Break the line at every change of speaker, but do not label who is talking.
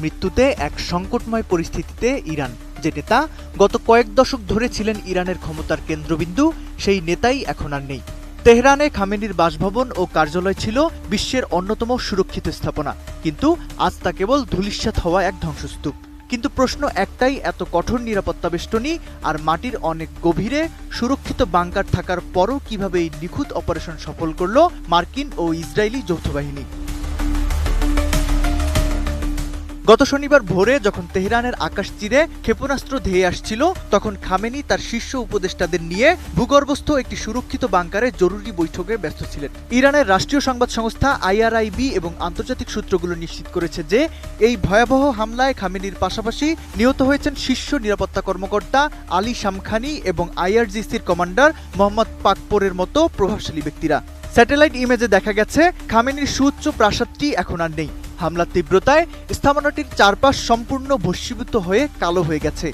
মৃত্যুতে এক সংকটময় পরিস্থিতিতে ইরান, যে নেতা গত কয়েক দশক ধরে ছিলেন ইরানের ক্ষমতার কেন্দ্রবিন্দু, সেই নেতাই এখন আর নেই। তেহরানে খামেনির বাসভবন ও কার্যালয় ছিল বিশ্বের অন্যতম সুরক্ষিত স্থাপনা, কিন্তু আজ তা কেবল ধূলিসাৎ হওয়া এক ধ্বংসস্তূপ। কিন্তু প্রশ্ন একটাই, এত কঠোর নিরাপত্তা বেষ্টনী আর মাটির অনেক গভীরে সুরক্ষিত বাংকার থাকার পরও কিভাবে এই নিখুঁত অপারেশন সফল করল মার্কিন ও ইসরায়েলি যৌথ বাহিনী? গত শনিবার ভোরে যখন তেহরানের আকাশ চিরে ক্ষেপণাস্ত্র ধেয়ে আসছিল, তখন খামেনি তার শীর্ষ উপদেষ্টাদের নিয়ে ভূগর্ভস্থ একটি সুরক্ষিত বাংকারে জরুরি বৈঠকে ব্যস্ত ছিলেন। ইরানের রাষ্ট্রীয় সংবাদ সংস্থা IRIB এবং আন্তর্জাতিক সূত্রগুলো নিশ্চিত করেছে যে এই ভয়াবহ হামলায় খামেনির পাশাপাশি নিহত হয়েছেন শীর্ষ নিরাপত্তা কর্মকর্তা আলী শামখানি এবং IRGCর কমান্ডার মোহাম্মদ পাকপোরের মতো প্রভাবশালী ব্যক্তিরা। স্যাটেলাইট ইমেজে দেখা গেছে খামেনির সুউচ্চ প্রাসাদটি এখন আর নেই। হামলার তীব্রতায় স্থাপনাটির চারপাশ সম্পূর্ণ ভস্মীভূত হয়ে কালো হয়ে গেছে।